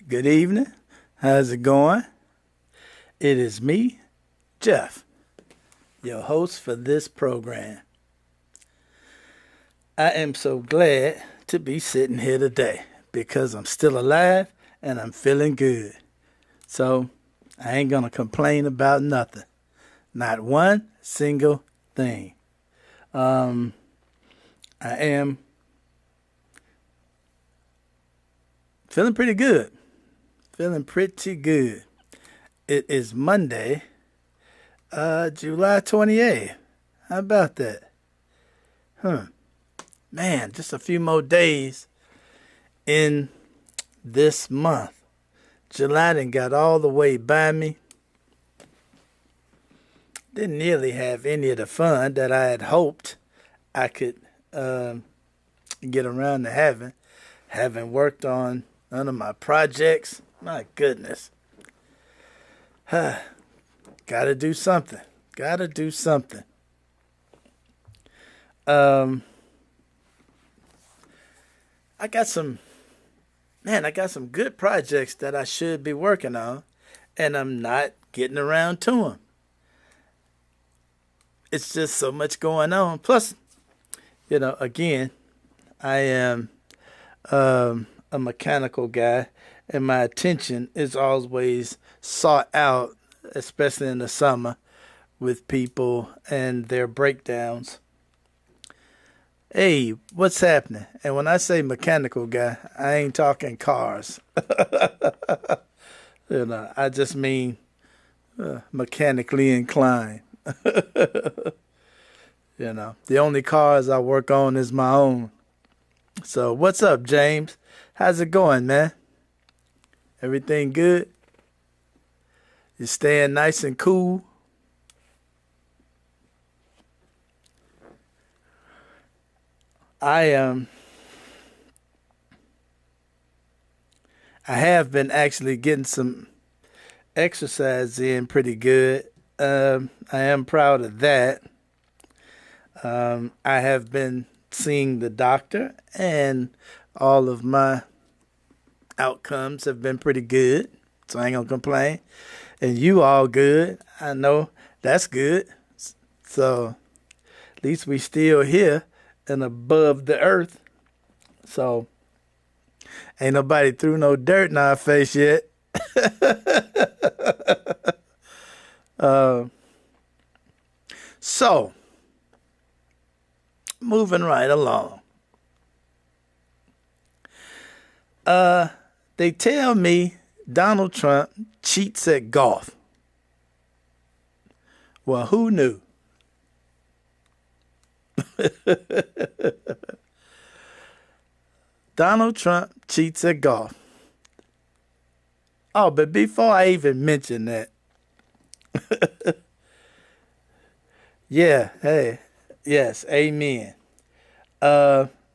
Good evening. How's it going? It is me, Jeff, your host for this program. I am so glad to be sitting here today because I'm still alive and I'm feeling good. So I ain't going to complain about nothing. Not one single thing. I am feeling pretty good. Feeling pretty good. It is Monday, July 28th. How about that? Man, just a few more days in this month. July done got all the way by me. Didn't nearly have any of the fun that I had hoped I could get around to having. Haven't worked on none of my projects. My goodness. Gotta do something. Gotta do something. I got some good projects that I should be working on, and I'm not getting around to them. It's just so much going on. Plus, again, I am a mechanical guy, and my attention is always sought out, especially in the summer, with people and their breakdowns. Hey, what's happening? And when I say mechanical guy, I ain't talking cars. I just mean mechanically inclined. The only cars I work on is my own. So what's up, James? How's it going, man? Everything good? You staying nice and cool? I have been actually getting some exercise in pretty good. I am proud of that. I have been seeing the doctor, and all of my outcomes have been pretty good. So I ain't gonna complain. And you all good. I know that's good. So at least we still here and above the earth. So ain't nobody threw no dirt in our face yet. So moving right along. They tell me Donald Trump cheats at golf. Well, who knew? Donald Trump cheats at golf. Oh, but before I even mention that, yeah, hey, yes, amen.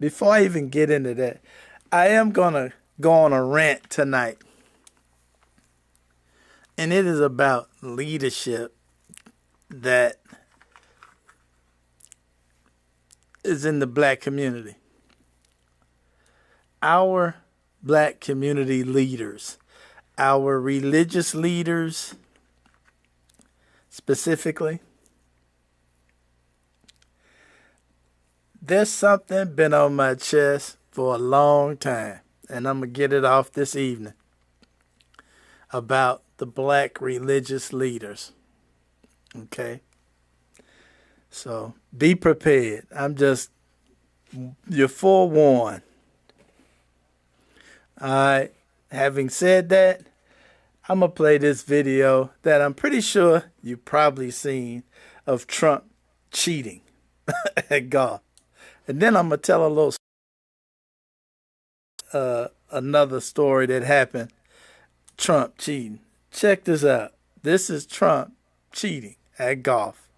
Before I even get into that, I am gonna go on a rant tonight. And it is about leadership that is in the black community. Our black community leaders, our religious leaders specifically, there's something been on my chest for a long time, and I'm going to get it off this evening, about the black religious leaders. Okay? So be prepared. You're forewarned. All right. Having said that, I'm going to play this video that I'm pretty sure you've probably seen of Trump cheating at golf. And then I'm going to tell a little another story that happened. Trump cheating. Check this out. This is Trump cheating at golf.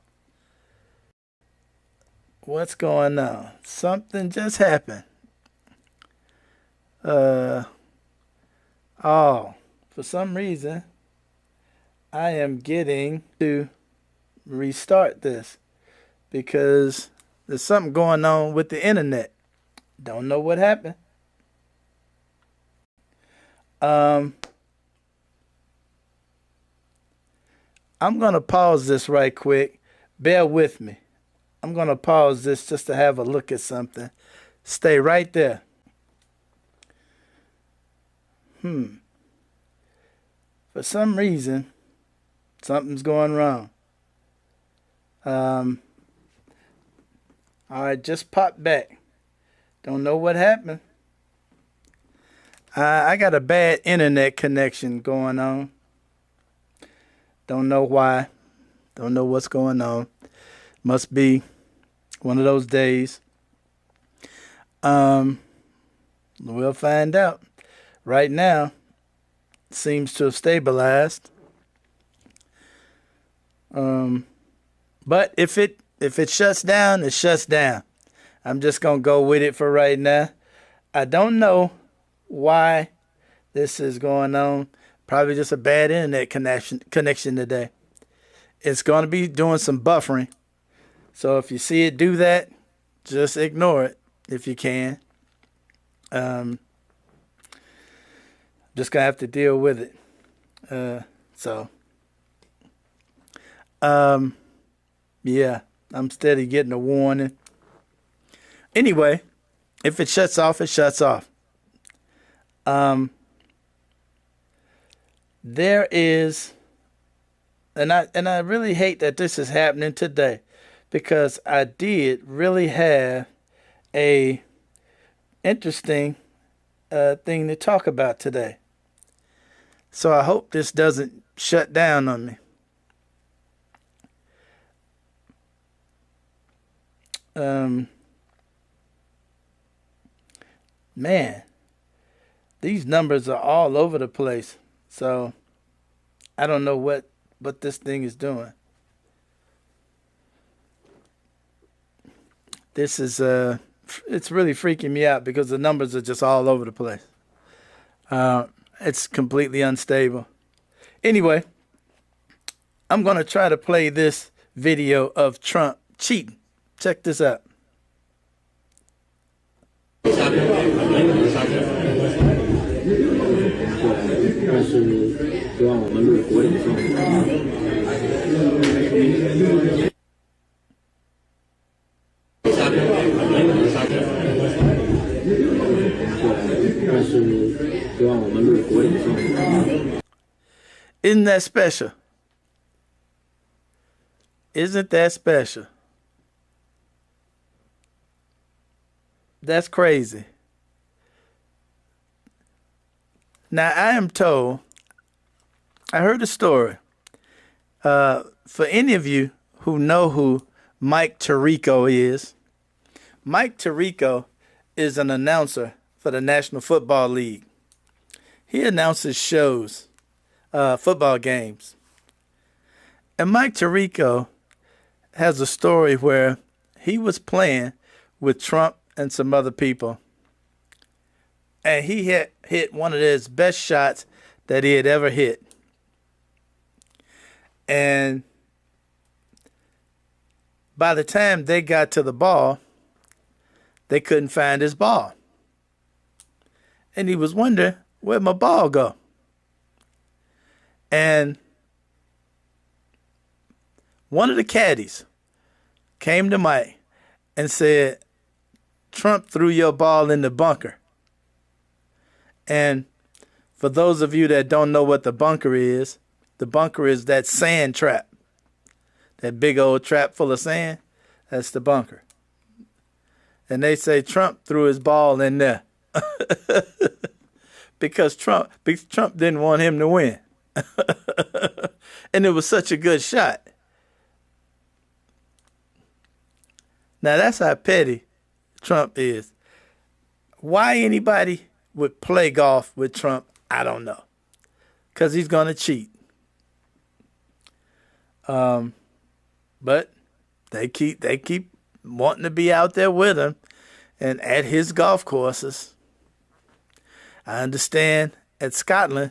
What's going on? Something just happened. For some reason, I am getting to restart this because there's something going on with the internet. Don't know what happened. Um, I'm going to pause this right quick. Bear with me. I'm going to pause this just to have a look at something. Stay right there. For some reason, something's going wrong. All right, just popped back. Don't know what happened. I got a bad internet connection going on. Don't know why. Don't know what's going on. Must be one of those days. We'll find out. Right now, it seems to have stabilized. But if it shuts down, it shuts down. I'm just gonna go with it for right now. I don't know why this is going on. Probably just a bad internet connection today. It's gonna be doing some buffering. So if you see it do that, just ignore it if you can. Just gonna have to deal with it. Yeah, I'm steady getting a warning. Anyway, if it shuts off, it shuts off. There is, and I really hate that this is happening today, because I did really have a interesting thing to talk about today. So I hope this doesn't shut down on me. Man, these numbers are all over the place. So I don't know what this thing is doing. This is it's really freaking me out because the numbers are just all over the place. It's completely unstable. Anyway, I'm going to try to play this video of Trump cheating. Check this out. Isn't that special? Isn't that special? That's crazy. Now, I am told, I heard a story. For any of you who know who Mike Tirico is, Mike Tirico is an announcer for the National Football League. He announces shows, football games. And Mike Tirico has a story where he was playing with Trump and some other people. And he hit one of his best shots that he had ever hit. And by the time they got to the ball, they couldn't find his ball. And he was wondering, where'd my ball go? And one of the caddies came to Mike and said, Trump threw your ball in the bunker. And for those of you that don't know what the bunker is that sand trap. That big old trap full of sand, that's the bunker. And they say Trump threw his ball in there. because Trump didn't want him to win. And it was such a good shot. Now that's how petty Trump is. Why anybody would play golf with Trump, I don't know. Because he's going to cheat. But they keep wanting to be out there with him and at his golf courses. I understand at Scotland,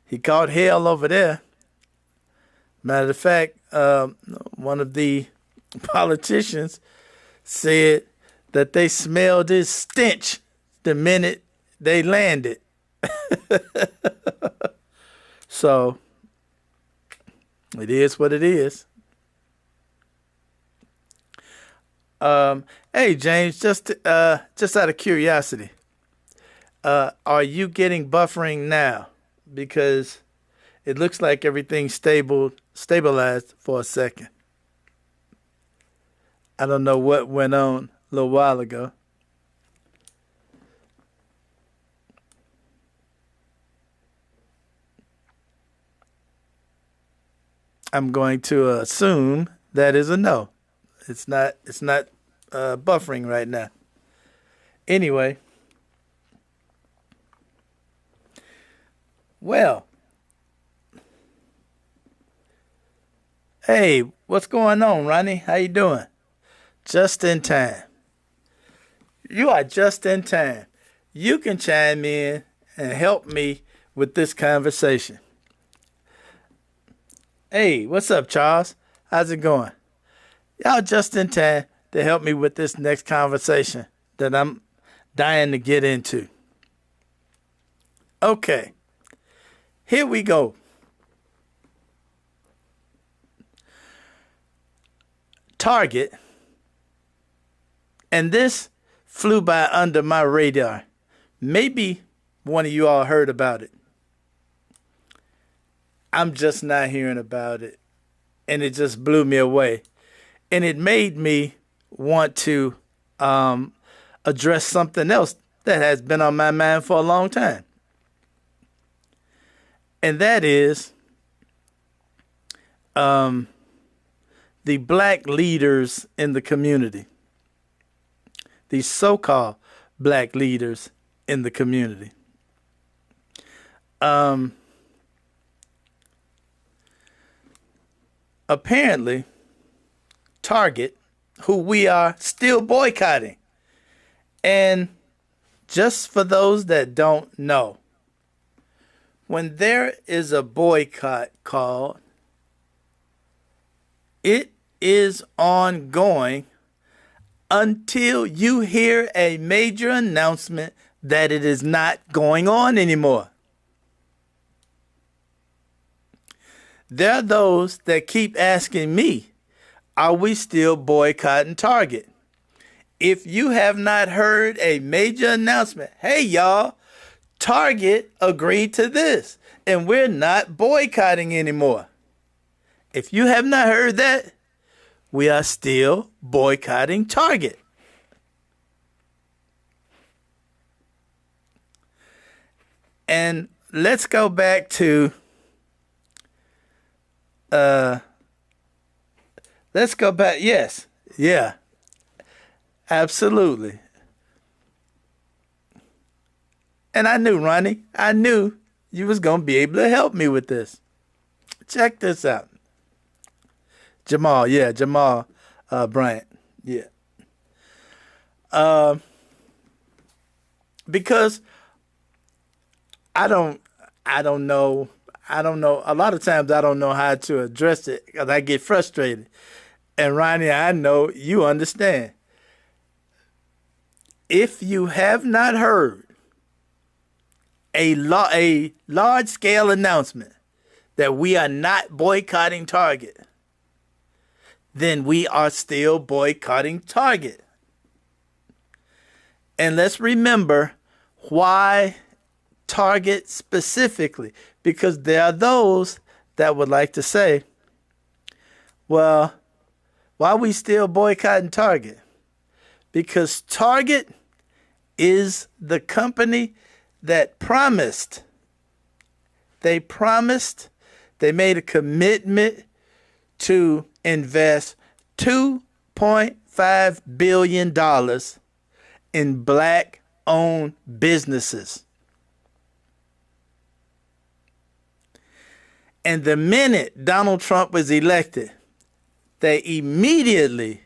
he caught hell over there. Matter of fact, one of the politicians said that they smelled his stench the minute they landed So it is what it is. Hey James, just out of curiosity, are you getting buffering now? Because it looks like everything's stabilized for a second. I don't know what went on a little while ago. I'm going to assume that is a no. It's not buffering right now. Anyway, well, hey, what's going on, Ronnie? How you doing? Just in time. You are just in time. You can chime in and help me with this conversation. Hey, what's up, Charles? How's it going? Y'all just in time to help me with this next conversation that I'm dying to get into. Okay, here we go. Target, and this flew by under my radar. Maybe one of you all heard about it. I'm just not hearing about it. And it just blew me away. And it made me want to address something else that has been on my mind for a long time. And that is the black leaders in the community. These so-called black leaders in the community. Apparently, Target, who we are still boycotting. And just for those that don't know, when there is a boycott called, it is ongoing until you hear a major announcement that it is not going on anymore. There are those that keep asking me, are we still boycotting Target? If you have not heard a major announcement, hey y'all, Target agreed to this and we're not boycotting anymore. If you have not heard that, we are still boycotting Target. And let's go back to yes. Yeah. Absolutely. And I knew, Ronnie, I knew you was going to be able to help me with this. Check this out. Jamal Bryant. Yeah. Because I don't know. A lot of times I don't know how to address it because I get frustrated. And Ronnie, I know you understand. If you have not heard a large-scale announcement that we are not boycotting Target, then we are still boycotting Target. And let's remember why Target specifically, because there are those that would like to say, well, why are we still boycotting Target? Because Target is the company that they made a commitment to invest $2.5 billion in black-owned businesses. And the minute Donald Trump was elected, they immediately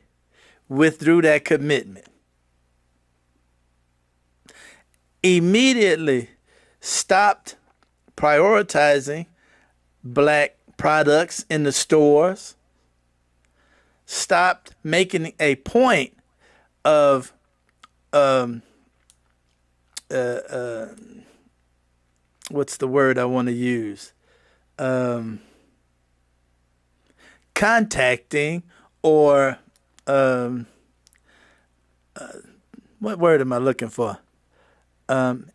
withdrew that commitment. Immediately stopped prioritizing black products in the stores. Stopped making a point of what's the word I want to use? Contacting or what word am I looking for?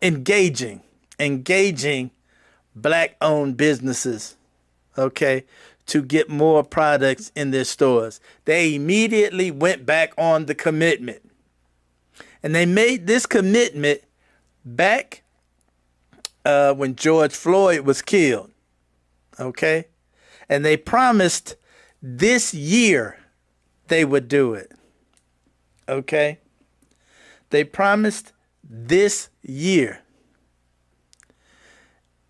Engaging black-owned businesses, okay, to get more products in their stores. They immediately went back on the commitment. And they made this commitment back when George Floyd was killed, okay? And they promised this year they would do it, okay? They promised this year.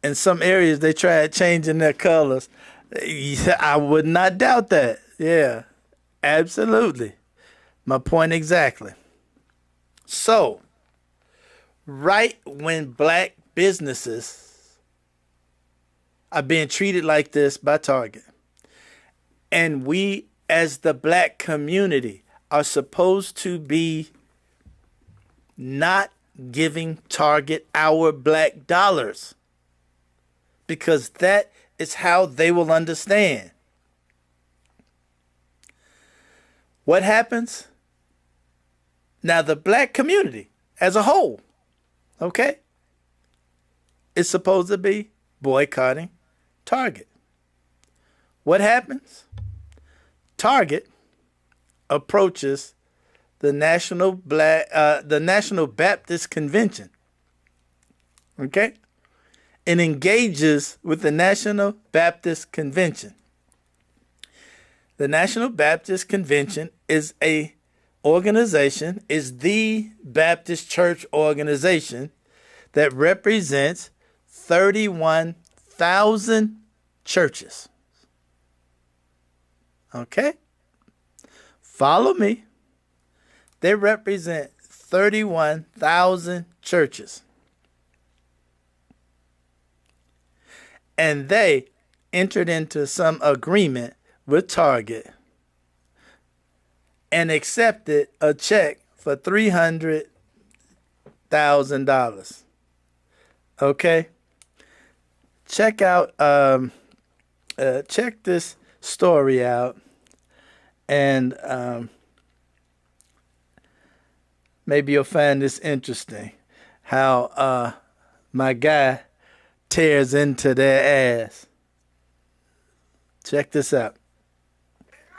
In some areas, they tried changing their colors. I would not doubt that. Yeah, absolutely. My point exactly. So, right when black businesses are being treated like this by Target, and we as the black community are supposed to be not giving Target our black dollars, because that is how they will understand. What happens? Now, the black community as a whole, okay, is supposed to be boycotting Target. What happens? Target approaches the National Baptist Convention, okay, and engages with the National Baptist Convention. The National Baptist Convention is the Baptist church organization that represents 31,000 churches. Okay? Follow me. They represent 31,000 churches. And they entered into some agreement with Target and accepted a check for $300,000. Okay? Check this story out, and maybe you'll find this interesting, how my guy tears into their ass. Check this out.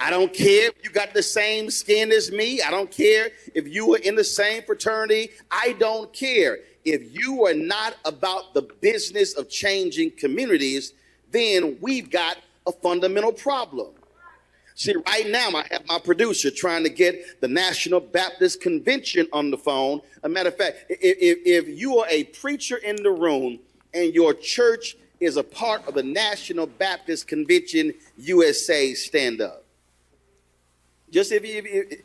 I don't care if you got the same skin as me. I don't care if you are in the same fraternity. I don't care. If you are not about the business of changing communities, then we've got a fundamental problem. See, right now, I have my producer trying to get the National Baptist Convention on the phone. A matter of fact, if you are a preacher in the room and your church is a part of the National Baptist Convention USA, stand up. Just okay,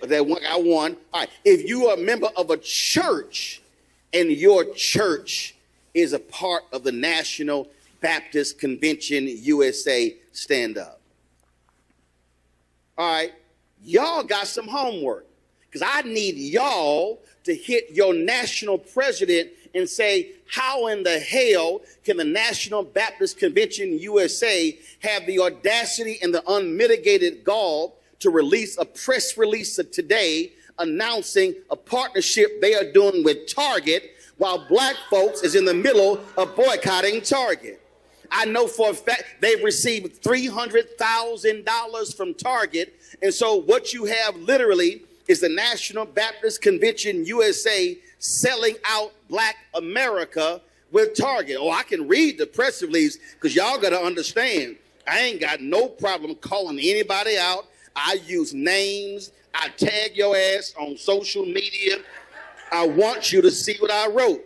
that one, I won. All right, if you are a member of a church and your church is a part of the National Baptist Convention USA, stand up. All right, y'all got some homework, because I need y'all to hit your national president and say, how in the hell can the National Baptist Convention USA have the audacity and the unmitigated gall to release a press release today announcing a partnership they are doing with Target while black folks is in the middle of boycotting Target? I know for a fact they've received $300,000 from Target. And so what you have literally is the National Baptist Convention USA selling out black America with Target. Oh, I can read the press release, because y'all got to understand, I ain't got no problem calling anybody out. I use names. I tag your ass on social media. I want you to see what I wrote.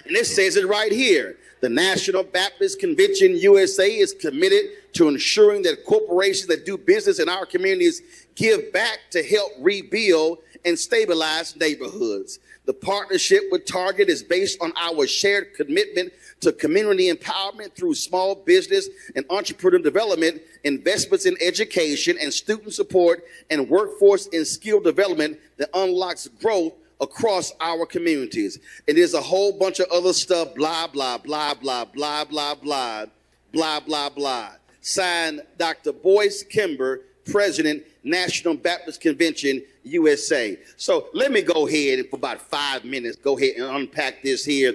And it says it right here. The National Baptist Convention USA is committed to ensuring that corporations that do business in our communities give back to help rebuild and stabilize neighborhoods. The partnership with Target is based on our shared commitment to community empowerment through small business and entrepreneur development, investments in education and student support, and workforce and skill development that unlocks growth across our communities. And there's a whole bunch of other stuff, blah, blah, blah, blah, blah, blah, blah, blah, blah, blah. Signed Dr. Boyce Kimber, President, National Baptist Convention, USA. So let me go ahead and for about 5 minutes, go ahead and unpack this here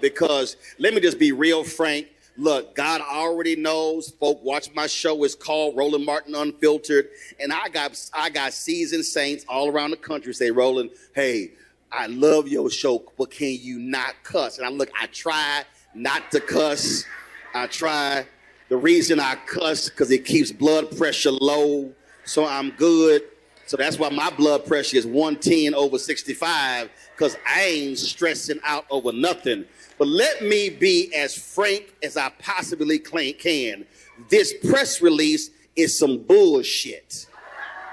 because let me just be real frank. Look, God already knows. Folk watch my show. It's called Roland Martin Unfiltered. And I got seasoned saints all around the country say, Roland, hey, I love your show, but can you not cuss? And I try not to cuss. I try. The reason I cuss, because it keeps blood pressure low, so I'm good. So that's why my blood pressure is 110/65, because I ain't stressing out over nothing. But let me be as frank as I possibly can. This press release is some bullshit.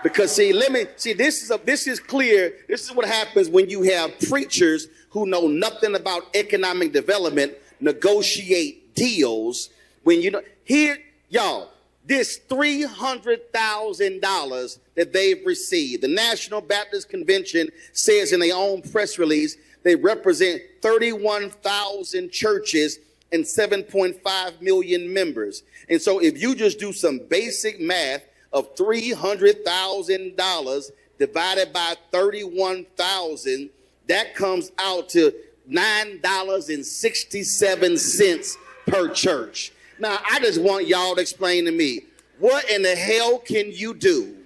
Because this is clear. This is what happens when you have preachers who know nothing about economic development negotiate deals. When you know here, y'all, this $300,000 that they've received, the National Baptist Convention says in their own press release, they represent 31,000 churches and 7.5 million members. And so if you just do some basic math of $300,000 divided by 31,000, that comes out to $9.67 per church. Now, I just want y'all to explain to me, what in the hell can you do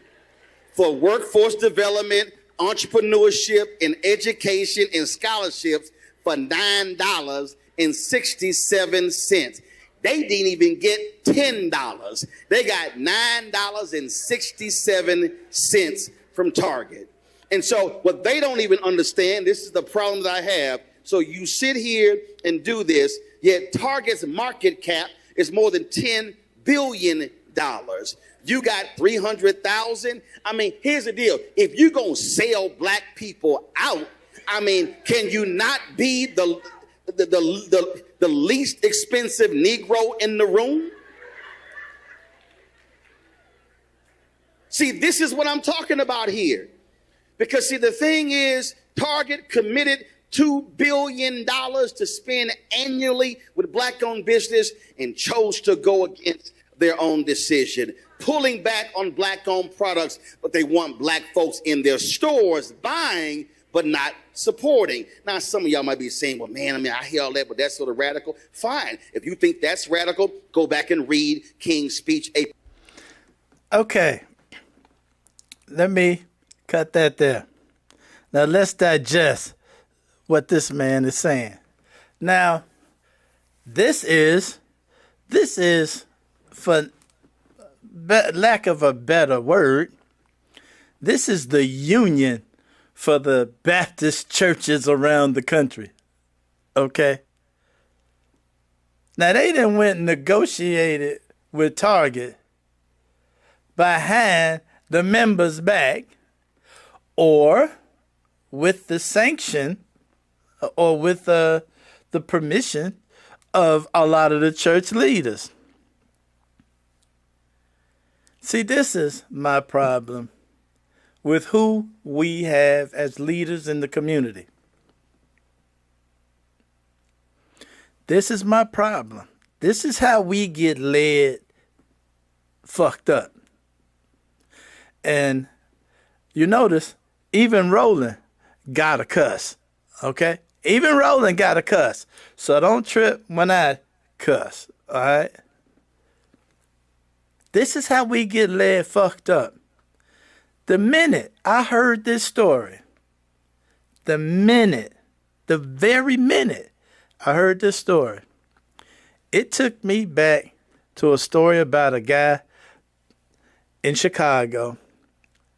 for workforce development, entrepreneurship, and education and scholarships for $9.67? They didn't even get $10. They got $9.67 from Target. And so what they don't even understand, this is the problem that I have. So you sit here and do this, yet Target's market cap is more than $10 billion. You got 300,000. I mean, here's the deal. If you're going to sell black people out, I mean, can you not be the least expensive Negro in the room? See, this is what I'm talking about here. Because, see, the thing is, Target committed $2 billion to spend annually with black-owned business and chose to go against their own decision, pulling back on black-owned products, but they want black folks in their stores buying but not supporting. Now, some of y'all might be saying, well, man, I mean, I hear all that, but that's sort of radical. Fine. If you think that's radical, go back and read King's speech. Okay. Let me cut that there. Now, let's digest what this man is saying. Now, this is, for lack of a better word, this is the union for the Baptist churches around the country. Okay? Now, they done went and negotiated with Target behind the members' back, or with the sanction, or with the permission of a lot of the church leaders. See, this is my problem with who we have as leaders in the community. This is my problem. This is how we get led fucked up. And you notice, even Roland got a cuss, okay? Even Roland got a cuss. So don't trip when I cuss, all right? This is how we get led fucked up. The minute I heard this story, the very minute I heard this story, it took me back to a story about a guy in Chicago.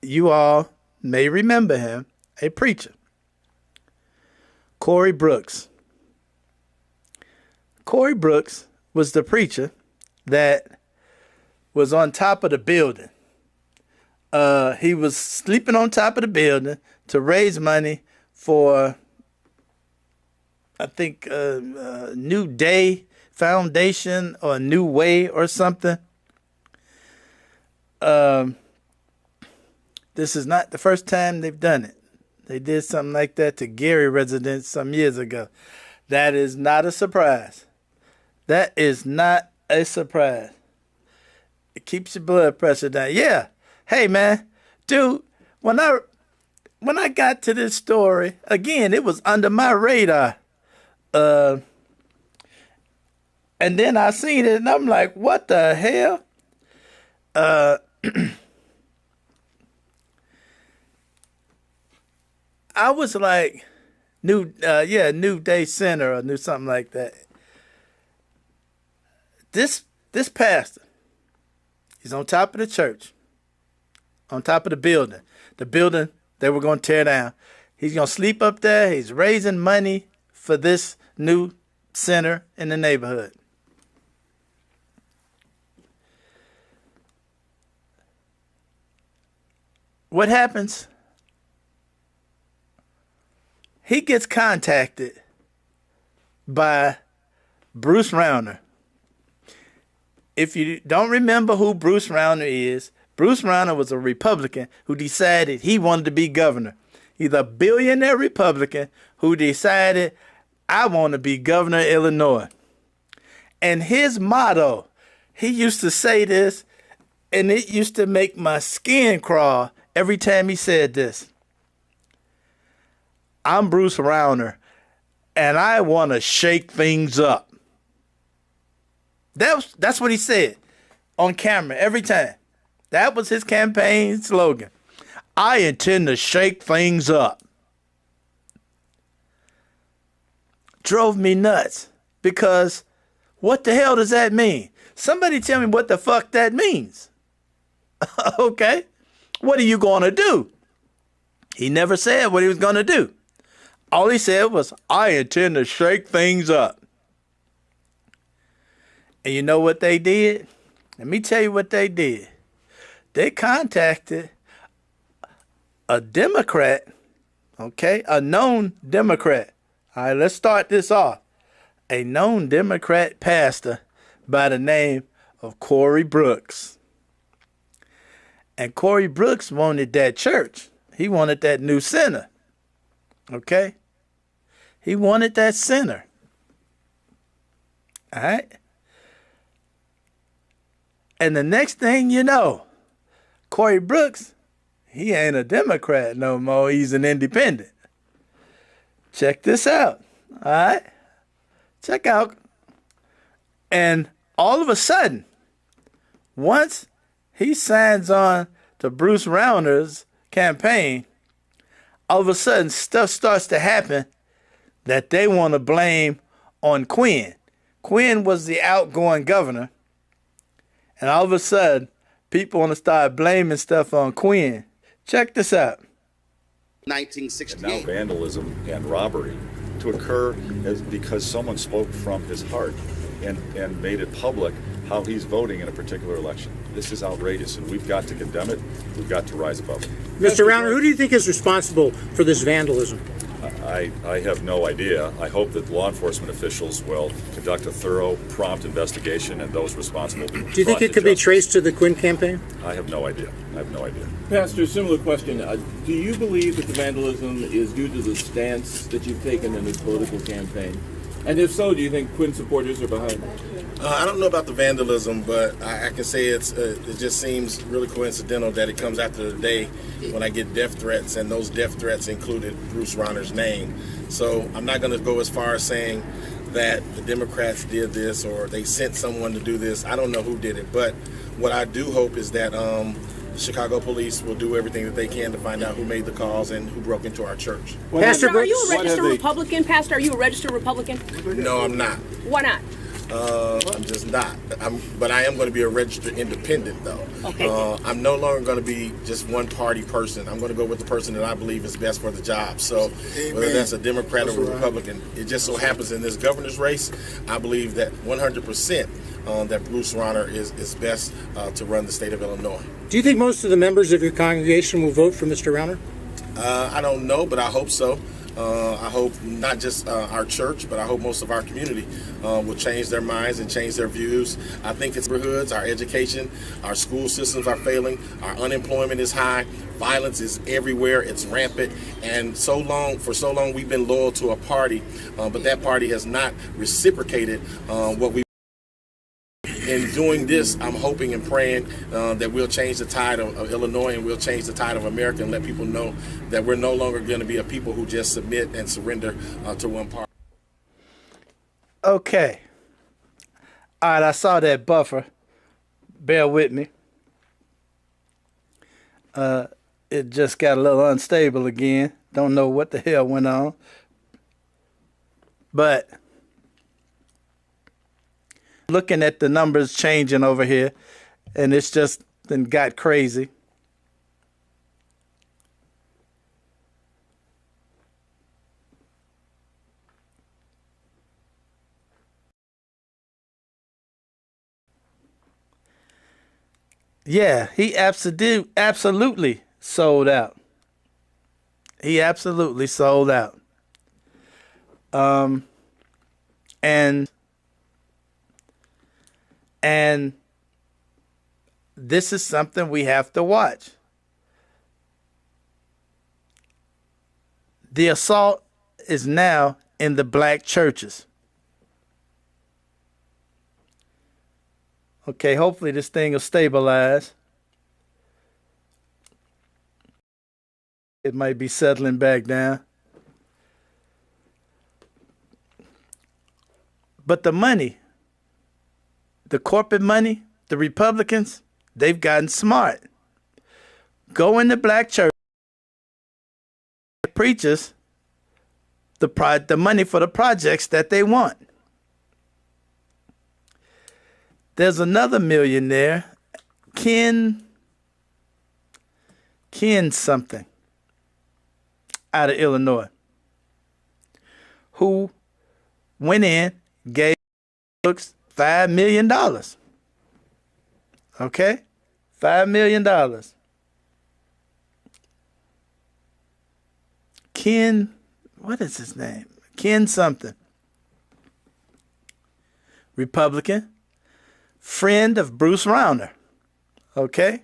You all may remember him, a preacher, Corey Brooks. Corey Brooks was the preacher that was on top of the building. He was sleeping on top of the building to raise money for, I think, New Day Foundation or New Way or something. This is not the first time they've done it. They did something like that to Gary residents some years ago. That is not a surprise. That is not a surprise. It keeps your blood pressure down. Yeah. Hey, man. Dude, when I got to this story, again, it was under my radar. And then I seen it, and I'm like, what the hell? I was like, New Day Center or something like that. This pastor, he's on top of the church, on top of the building they were going to tear down. He's going to sleep up there. He's raising money for this new center in the neighborhood. What happens? He gets contacted by Bruce Rauner. If you don't remember who Bruce Rauner is, Bruce Rauner was a Republican who decided he wanted to be governor. He's a billionaire Republican who decided, I want to be governor of Illinois. And his motto, he used to say this, and it used to make my skin crawl every time he said this. I'm Bruce Rauner, and I want to shake things up. That's what he said on camera every time. That was his campaign slogan. I intend to shake things up. Drove me nuts, because what the hell does that mean? Somebody tell me what the fuck that means. Okay, what are you going to do? He never said what he was going to do. All he said was, I intend to shake things up. And you know what they did? Let me tell you what they did. They contacted a Democrat, okay, a known Democrat. All right, let's start this off. A known Democrat pastor by the name of Corey Brooks. And Corey Brooks wanted that church. He wanted that new center. Okay? He wanted that center. All right? And the next thing you know, Corey Brooks, he ain't a Democrat no more. He's an independent. Check this out. All right? Check out. And all of a sudden, once he signs on to Bruce Rauner's campaign, all of a sudden stuff starts to happen that they want to blame on Quinn. Quinn was the outgoing governor. And all of a sudden, people want to start blaming stuff on Quinn. Check this out. 1968. And now vandalism and robbery to occur because someone spoke from his heart and made it public how he's voting in a particular election. This is outrageous, and we've got to condemn it. We've got to rise above it. Mr. Rauner, who do you think is responsible for this vandalism? I have no idea. I hope that law enforcement officials will conduct a thorough, prompt investigation, and those responsible be brought Do you think it could be traced to the Quinn campaign? I have no idea. Pastor, similar question. Do you believe that the vandalism is due to the stance that you've taken in this political campaign? And if so, do you think Quinn supporters are behind it? I don't know about the vandalism, but I can say it just seems really coincidental that it comes after the day when I get death threats, and those death threats included Bruce Rauner's name. So I'm not going to go as far as saying that the Democrats did this or they sent someone to do this. I don't know who did it, but what I do hope is that Chicago police will do everything that they can to find out who made the calls and who broke into our church. Pastor, are you a registered Republican, Pastor? Are you a registered Republican? No, I'm not. Why not? I'm just not. But I am going to be a registered independent, though. Okay. I'm no longer going to be just one party person. I'm going to go with the person that I believe is best for the job. So whether that's a Democrat or a Republican, it just so happens in this governor's race, I believe that 100% that Bruce Rauner is best to run the state of Illinois. Do you think most of the members of your congregation will vote for Mr. Rauner? I don't know, but I hope so. I hope not just our church, but I hope most of our community will change their minds and change their views. I think it's neighborhoods, our education, our school systems are failing, our unemployment is high, violence is everywhere, it's rampant, and for so long we've been loyal to a party, but that party has not reciprocated what we. In doing this, I'm hoping and praying that we'll change the tide of Illinois, and we'll change the tide of America, and let people know that we're no longer going to be a people who just submit and surrender to one party. Okay. All right, I saw that buffer. Bear with me. It just got a little unstable again. Don't know what the hell went on. But looking at the numbers changing over here, and it's just then got crazy. Yeah, he absolutely sold out. He absolutely sold out. And this is something we have to watch. The assault is now in the black churches. Okay, hopefully this thing will stabilize. It might be settling back down. But the money, the corporate money, the Republicans, they've gotten smart. Go into black church, preachers, the money for the projects that they want. There's another millionaire, Ken something, out of Illinois, who went in, gave books $5 million. Okay? $5 million. Ken, what is his name? Ken something. Republican. Friend of Bruce Rauner. Okay?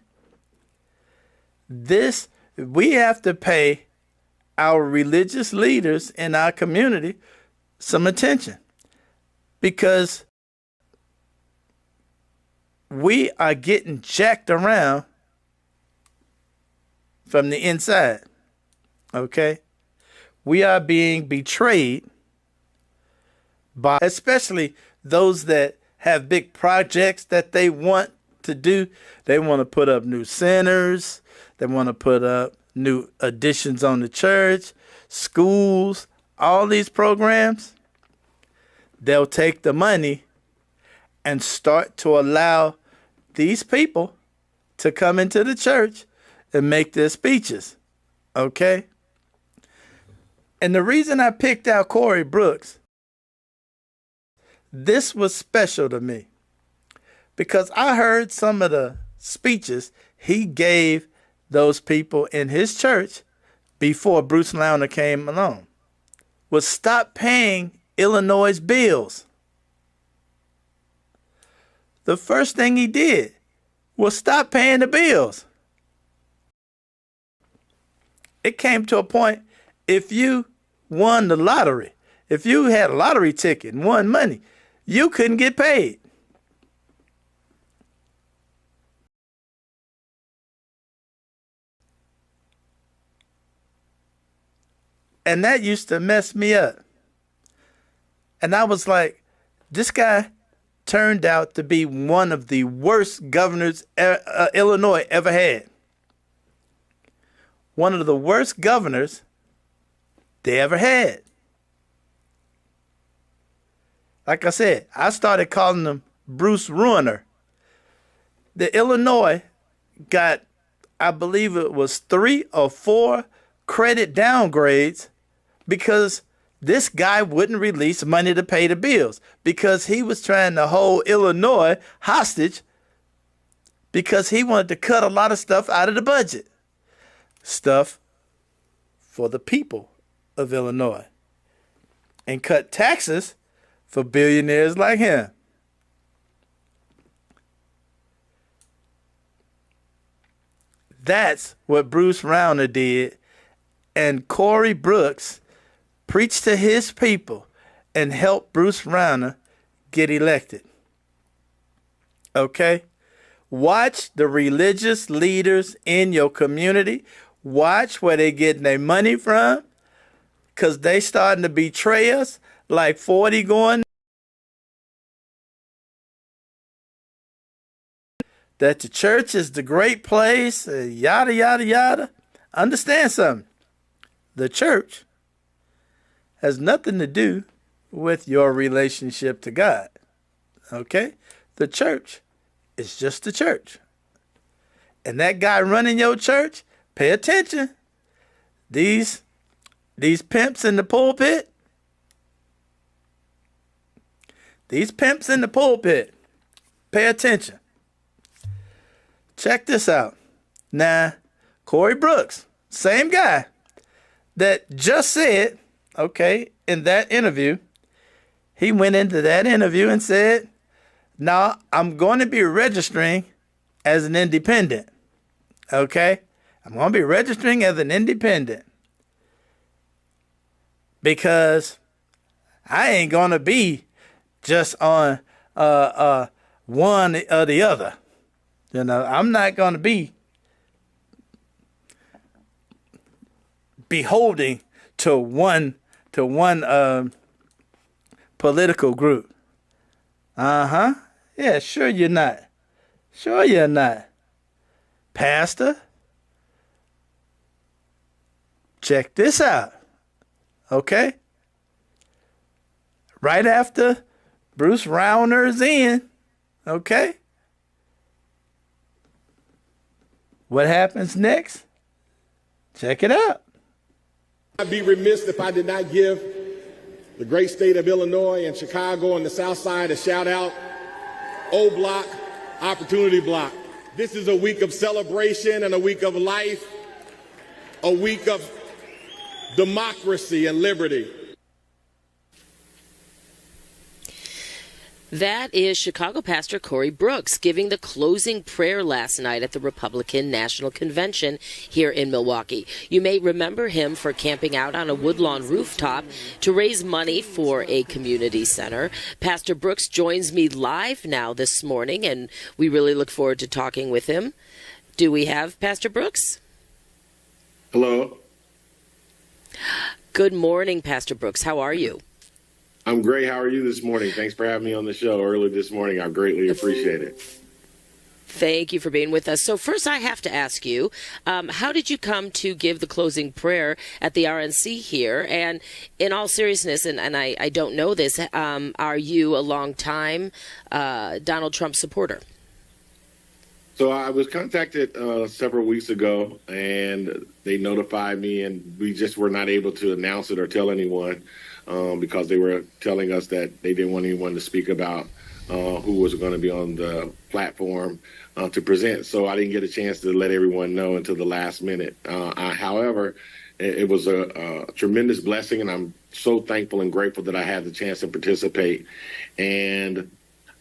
We have to pay our religious leaders in our community some attention, because we are getting jacked around from the inside. Okay? We are being betrayed by especially those that have big projects that they want to do. They want to put up new centers. They want to put up new additions on the church, schools, all these programs. They'll take the money and start to allow these people to come into the church and make their speeches. Okay? And the reason I picked out Corey Brooks, this was special to me, because I heard some of the speeches he gave those people in his church before Bruce Rauner came along, was stop paying Illinois' bills. The first thing he did was stop paying the bills. It came to a point, if you won the lottery, if you had a lottery ticket and won money, you couldn't get paid. And that used to mess me up. And I was like, this guy turned out to be one of the worst governors Illinois ever had. One of the worst governors they ever had. Like I said, I started calling him Bruce Ruiner. The Illinois got, I believe it was 3 or 4 credit downgrades because this guy wouldn't release money to pay the bills, because he was trying to hold Illinois hostage because he wanted to cut a lot of stuff out of the budget. Stuff for the people of Illinois and cut taxes for billionaires like him. That's what Bruce Rauner did, and Cory Brooks preached to his people and helped Bruce Rauner get elected. Okay? Watch the religious leaders in your community. Watch where they getting their money from, because they starting to betray us like 40 going. That the church is the great place, yada, yada, yada. Understand something. The church has nothing to do with your relationship to God. Okay? The church is just the church. And that guy running your church, pay attention. These pimps in the pulpit. These pimps in the pulpit. Pay attention. Check this out. Now, Cory Brooks, same guy that just said, okay, in that interview, he went into that interview and said, "Now I'm going to be registering as an independent." Okay? I'm going to be registering as an independent because I ain't going to be just on one or the other. You know, I'm not going to be beholding to one political group. Yeah, sure you're not. Sure you're not. Pastor, check this out. Okay? Right after Bruce Rauner's in, okay? What happens next? Check it out. I'd be remiss if I did not give the great state of Illinois and Chicago and the South Side a shout out. O Block, Opportunity Block. This is a week of celebration and a week of life, a week of democracy and liberty. That is Chicago pastor Cory Brooks giving the closing prayer last night at the Republican National Convention here in Milwaukee. You may remember him for camping out on a Woodlawn rooftop to raise money for a community center. Pastor Brooks joins me live now this morning, and we really look forward to talking with him. Do we have Pastor Brooks? Hello. Good morning, Pastor Brooks. How are you? I'm great. How are you this morning? Thanks for having me on the show early this morning. I greatly appreciate it. Thank you for being with us. So first I have to ask you, how did you come to give the closing prayer at the RNC here? And in all seriousness, and I don't know this, are you a longtime Donald Trump supporter? So I was contacted several weeks ago, and they notified me, and we just were not able to announce it or tell anyone because they were telling us that they didn't want anyone to speak about who was going to be on the platform to present. So I didn't get a chance to let everyone know until the last minute. However, it was a tremendous blessing, and I'm so thankful and grateful that I had the chance to participate. And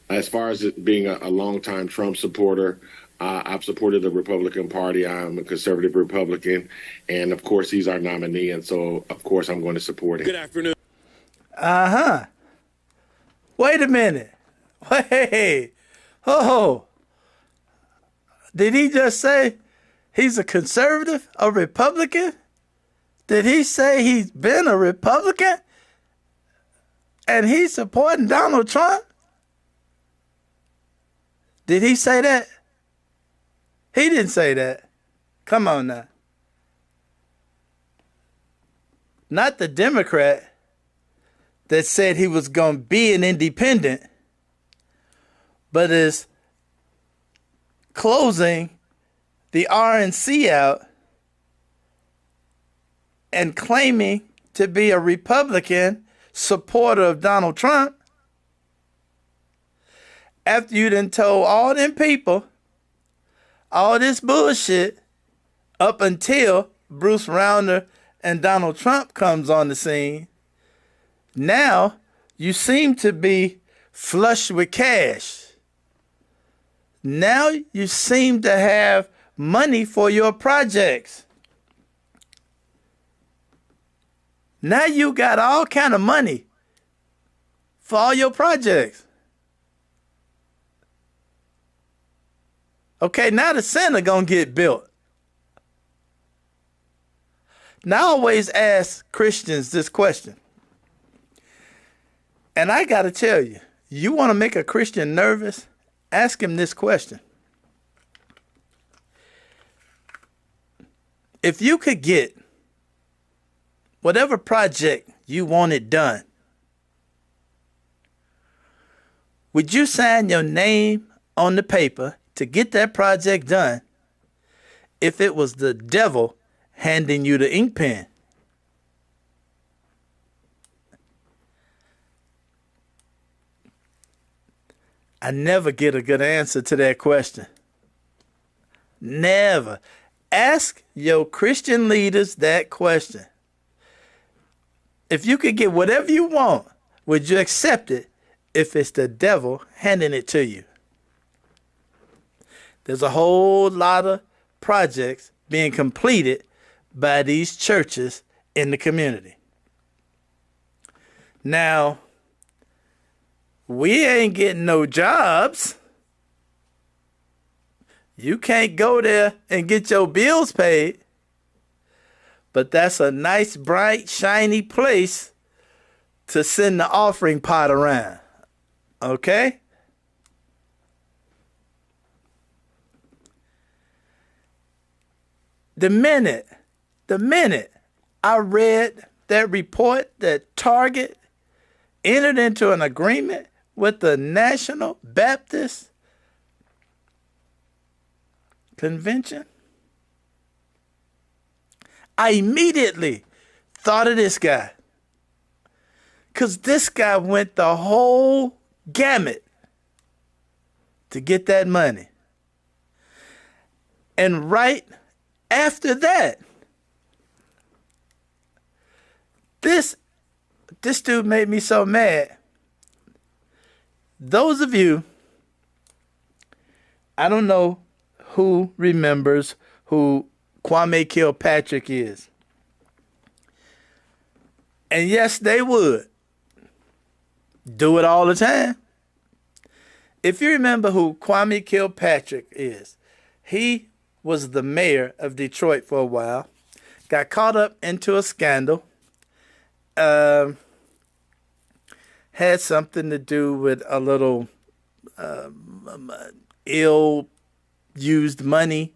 as far as it being a longtime Trump supporter, I've supported the Republican Party. I'm a conservative Republican, and of course, he's our nominee, and so of course, I'm going to support him. Good afternoon. Wait a minute. Wait. Oh. Did he just say he's a conservative, a Republican? Did he say he's been a Republican? And he's supporting Donald Trump? Did he say that? He didn't say that. Come on now. Not the Democrat that said he was going to be an independent, but is closing the RNC out and claiming to be a Republican supporter of Donald Trump after you done told all them people all this bullshit up until Bruce Rauner and Donald Trump comes on the scene, now you seem to be flush with cash. Now you seem to have money for your projects. Now you got all kind of money for all your projects. Okay, now the center gonna get built. Now I always ask Christians this question. And I gotta tell you, you wanna make a Christian nervous? Ask him this question. If you could get whatever project you wanted done, would you sign your name on the paper to get that project done if it was the devil handing you the ink pen? I never get a good answer to that question. Never. Ask your Christian leaders that question. If you could get whatever you want, would you accept it if it's the devil handing it to you? There's a whole lot of projects being completed by these churches in the community. Now, we ain't getting no jobs. You can't go there and get your bills paid. But that's a nice, bright, shiny place to send the offering pot around. Okay? The minute I read that report that Target entered into an agreement with the National Baptist Convention, I immediately thought of this guy. Because this guy went the whole gamut to get that money. And right after that, this dude made me so mad. Those of you, I don't know who remembers who Kwame Kilpatrick is. And yes, they would do it all the time. If you remember who Kwame Kilpatrick is, he was the mayor of Detroit for a while, got caught up into a scandal, had something to do with a little ill-used money.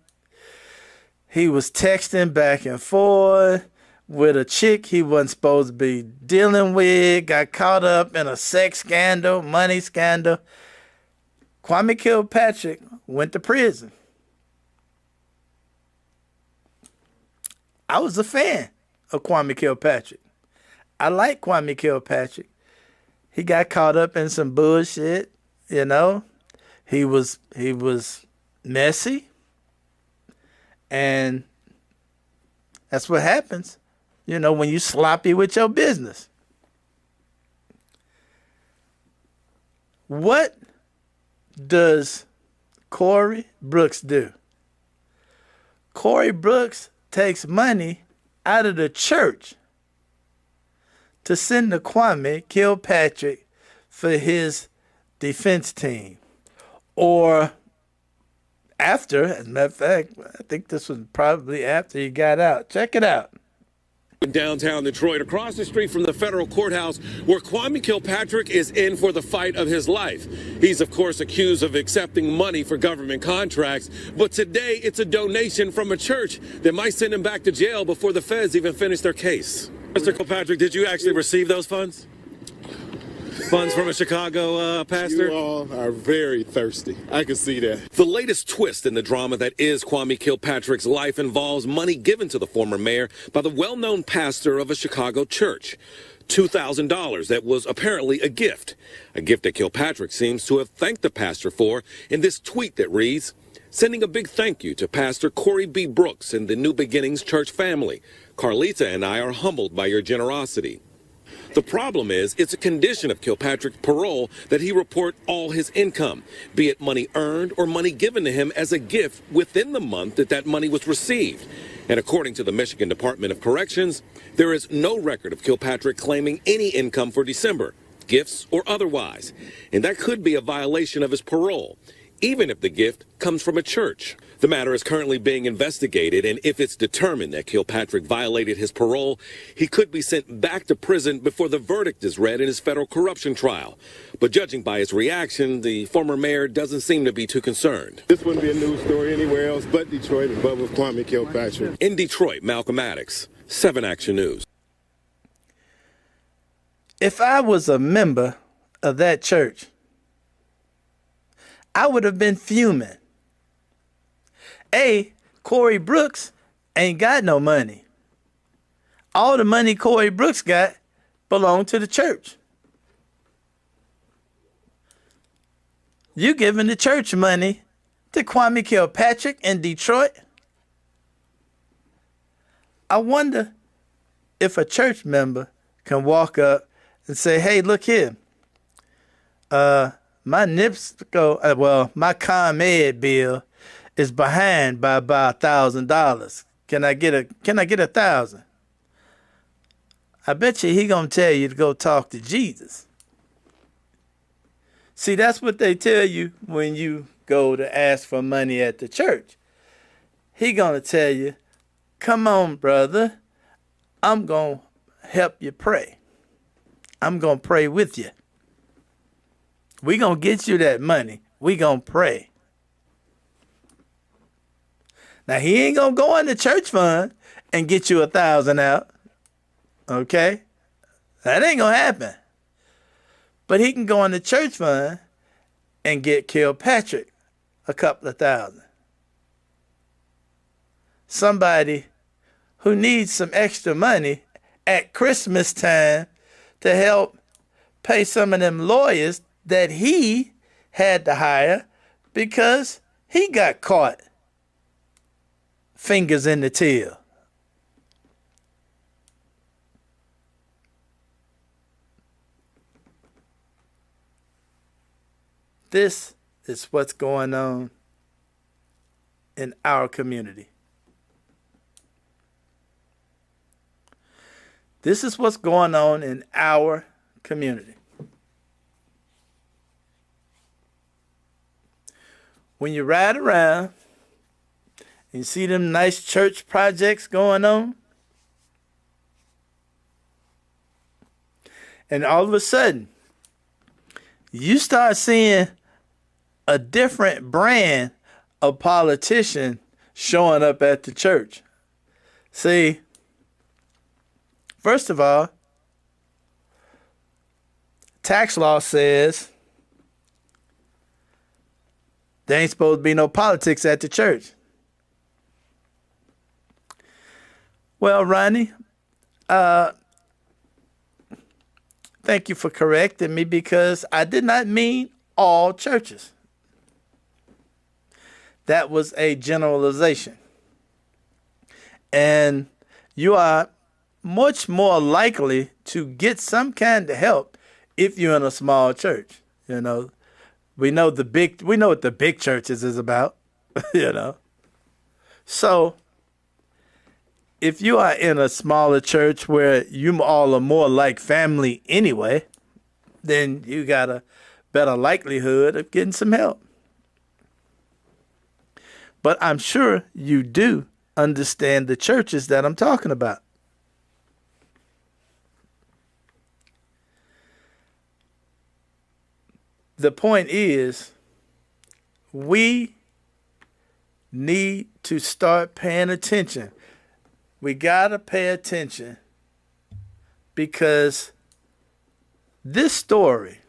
He was texting back and forth with a chick he wasn't supposed to be dealing with, got caught up in a sex scandal, money scandal. Kwame Kilpatrick went to prison. I was a fan of Kwame Kilpatrick. I like Kwame Kilpatrick. He got caught up in some bullshit, you know. He was messy. And that's what happens, you know, when you sloppy with your business. What does Corey Brooks do? Corey Brooks takes money out of the church to send to Kwame Kilpatrick for his defense team. Or after, as a matter of fact, I think this was probably after he got out. Check it out. In downtown Detroit, across the street from the federal courthouse, where Kwame Kilpatrick is in for the fight of his life. He's, of course, accused of accepting money for government contracts, but today it's a donation from a church that might send him back to jail before the feds even finish their case. Mr. Kilpatrick, did you actually receive those funds? Funds from a Chicago pastor? You all are very thirsty. I can see that. The latest twist in the drama that is Kwame Kilpatrick's life involves money given to the former mayor by the well-known pastor of a Chicago church. $2,000 that was apparently a gift that Kilpatrick seems to have thanked the pastor for in this tweet that reads, sending a big thank you to Pastor Corey B. Brooks and the New Beginnings Church family. Carlita and I are humbled by your generosity. The problem is, it's a condition of Kilpatrick's parole that he report all his income, be it money earned or money given to him as a gift within the month that money was received. And according to the Michigan Department of Corrections, there is no record of Kilpatrick claiming any income for December, gifts or otherwise. And that could be a violation of his parole, even if the gift comes from a church. The matter is currently being investigated, and if it's determined that Kilpatrick violated his parole, he could be sent back to prison before the verdict is read in his federal corruption trial. But judging by his reaction, the former mayor doesn't seem to be too concerned. This wouldn't be a news story anywhere else but Detroit, but with Kwame Kilpatrick. In Detroit, Malcolm Addix, 7 Action News. If I was a member of that church, I would have been fuming. Corey Brooks ain't got no money. All the money Corey Brooks got belonged to the church. You giving the church money to Kwame Kilpatrick in Detroit? I wonder if a church member can walk up and say, hey, look here. My NIPSCO, my ComEd bill is behind by about $1,000. Can I get $1,000? I bet you he gonna tell you to go talk to Jesus. See, that's what they tell you when you go to ask for money at the church. He gonna tell you, come on, brother, I'm gonna help you pray. I'm gonna pray with you. We gonna get you that money. We gonna pray. Now, he ain't going to go in the church fund and get you $1,000 out. Okay? That ain't going to happen. But he can go in the church fund and get Kilpatrick a couple of thousand. Somebody who needs some extra money at Christmas time to help pay some of them lawyers that he had to hire because he got caught fingers in the till. This is what's going on in our community. This is what's going on in our community. When you ride around and you see them nice church projects going on, and all of a sudden, you start seeing a different brand of politician showing up at the church. See, first of all, tax law says there ain't supposed to be no politics at the church. Well, Ronnie, thank you for correcting me because I did not mean all churches. That was a generalization. And you are much more likely to get some kind of help if you're in a small church. You know, we know what the big churches is about, you know. So if you are in a smaller church where you all are more like family anyway, then you got a better likelihood of getting some help. But I'm sure you do understand the churches that I'm talking about. The point is, we need to start paying attention. We got to pay attention because this story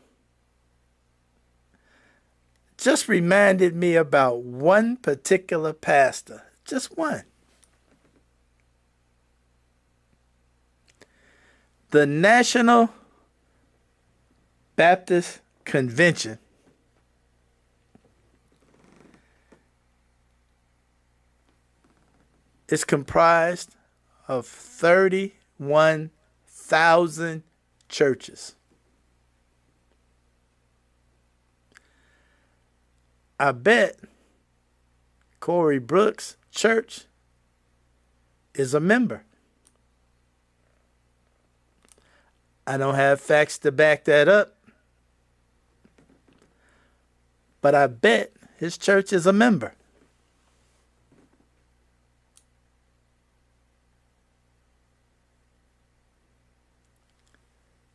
just reminded me about one particular pastor, just one. The National Baptist Convention is comprised of 31,000 churches. I bet Corey Brooks' church is a member. I don't have facts to back that up, but I bet his church is a member.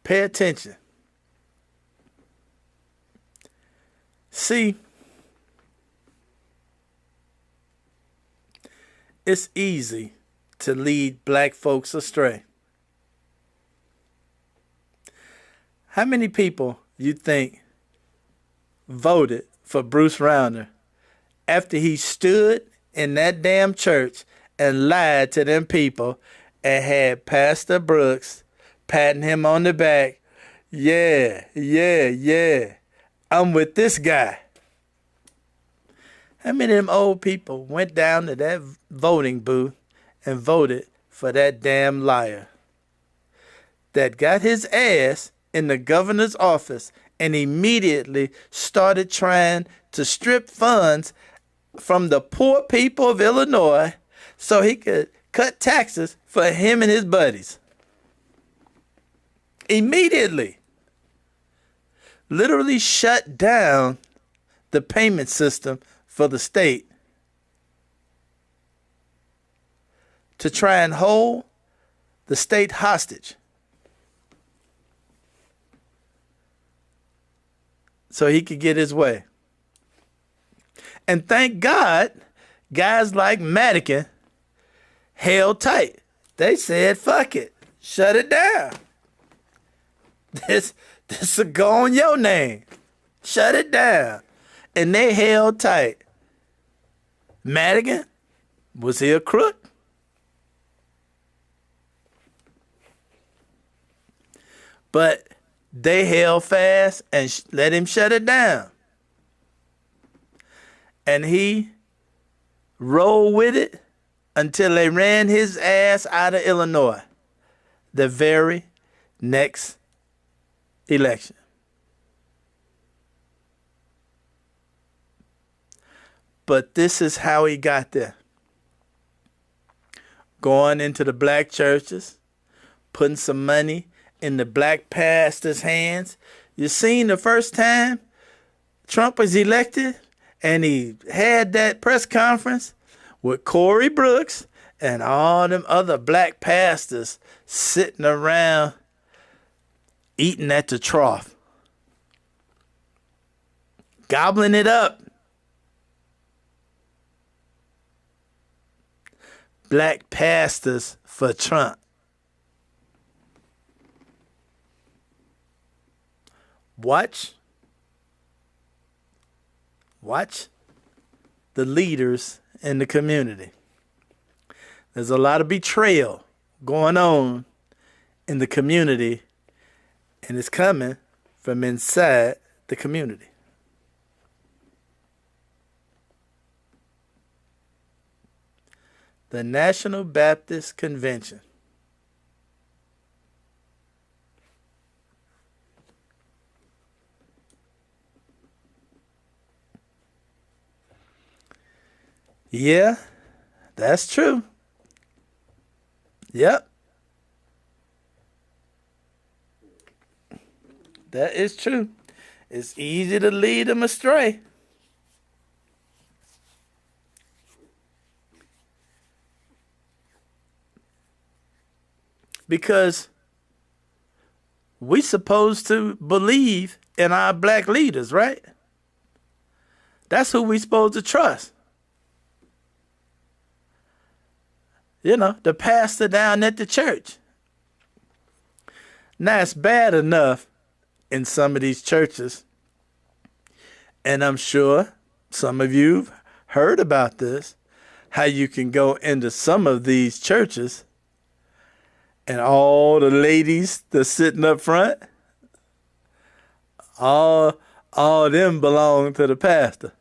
Pay attention. See, it's easy to lead black folks astray. How many people you think voted for Bruce Rauner after he stood in that damn church and lied to them people and had Pastor Brooks patting him on the back? Yeah, I'm with this guy. How many of them old people went down to that voting booth and voted for that damn liar that got his ass in the governor's office and immediately started trying to strip funds from the poor people of Illinois so he could cut taxes for him and his buddies? Immediately. Literally shut down the payment system for the state to try and hold the state hostage so he could get his way. And thank God, guys like Madigan held tight. They said, fuck it, shut it down. This will go on your name. Shut it down. And they held tight. Madigan, was he a crook? But they held fast and let him shut it down. And he rolled with it until they ran his ass out of Illinois the very next election. But this is how he got there. Going into the black churches, putting some money in the black pastors' hands. You seen the first time Trump was elected and he had that press conference with Corey Brooks and all them other black pastors sitting around eating at the trough, gobbling it up. Black pastors for Trump. Watch the leaders in the community. There's a lot of betrayal going on in the community, and it's coming from inside the community. The National Baptist Convention. Yeah, that's true. Yep. That is true. It's easy to lead them astray. Because we supposed to believe in our black leaders, right? That's who we supposed to trust. You know, the pastor down at the church. Now, it's bad enough in some of these churches, and I'm sure some of you've heard about this, how you can go into some of these churches and all the ladies that's sitting up front, all them belong to the pastor.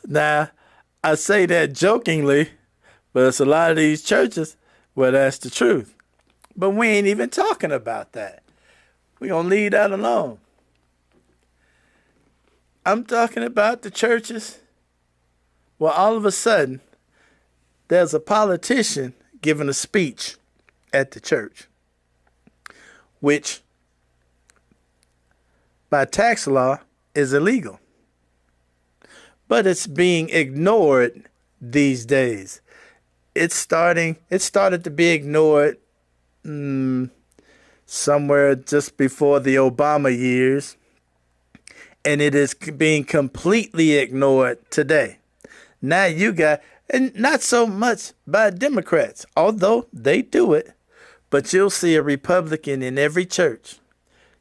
Now, I say that jokingly, but it's a lot of these churches where that's the truth. But we ain't even talking about that. We're going to leave that alone. I'm talking about the churches where all of a sudden there's a politician giving a speech at the church, which by tax law is illegal. But it's being ignored these days. It started to be ignored somewhere just before the Obama years, and it is being completely ignored today. Now you got, and not so much by Democrats, although they do it, but you'll see a Republican in every church.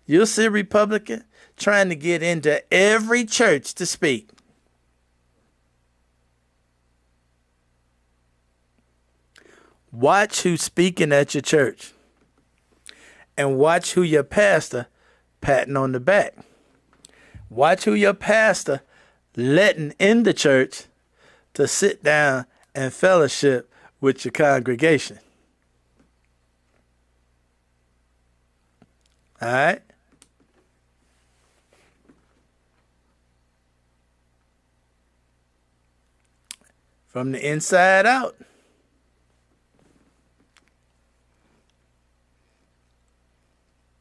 You'll see a Republican trying to get into every church to speak. Watch who's speaking at your church. And watch who your pastor patting on the back. Watch who your pastor letting in the church to sit down and fellowship with your congregation. All right? From the inside out.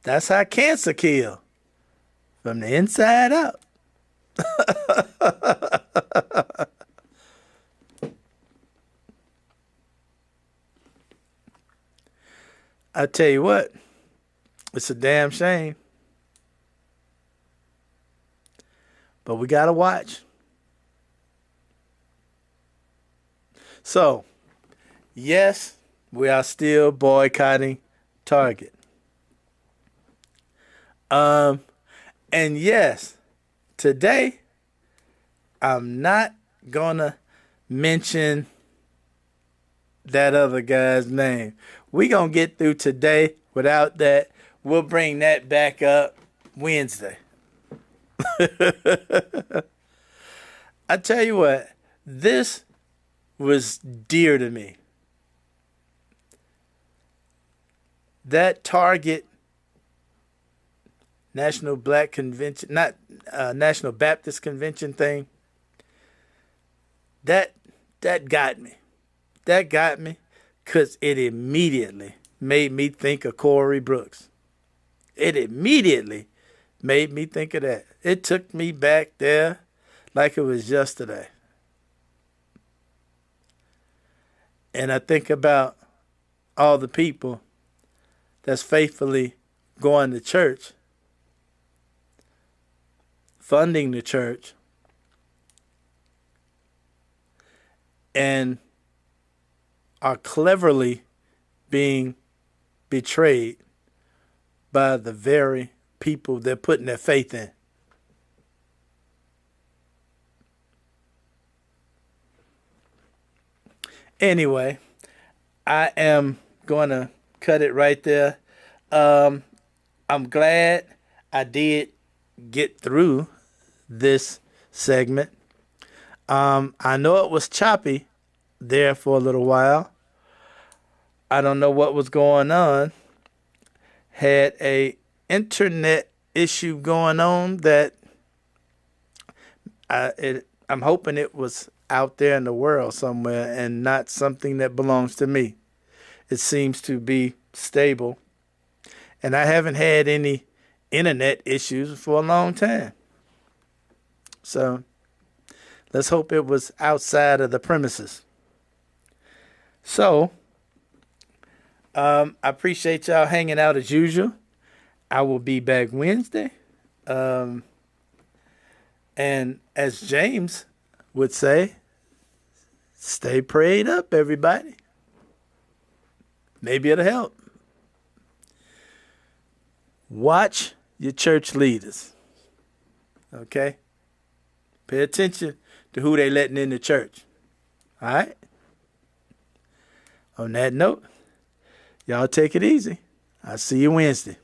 That's how cancer kills. From the inside out. I tell you what, it's a damn shame. But we got to watch. So, yes, we are still boycotting Target. And yes, today, I'm not gonna mention that other guy's name. We gonna get through today without that. We'll bring that back up Wednesday. I tell you what, this was dear to me. That Target National Black Convention, not National Baptist Convention thing, that got me. That got me because it immediately made me think of Corey Brooks. It immediately made me think of that. It took me back there like it was yesterday. And I think about all the people that's faithfully going to church, funding the church, and are cleverly being betrayed by the very people they're putting their faith in. Anyway, I am going to cut it right there. I'm glad I did get through this segment. I know it was choppy there for a little while. I don't know what was going on. Had a internet issue going on that I'm hoping it was out there in the world somewhere and not something that belongs to me. It seems to be stable. And I haven't had any internet issues for a long time. So let's hope it was outside of the premises. So I appreciate y'all hanging out as usual. I will be back Wednesday. And as James would say, stay prayed up, everybody. Maybe it'll help. Watch your church leaders. Okay? Pay attention to who they letting in the church. All right? On that note, y'all take it easy. I'll see you Wednesday.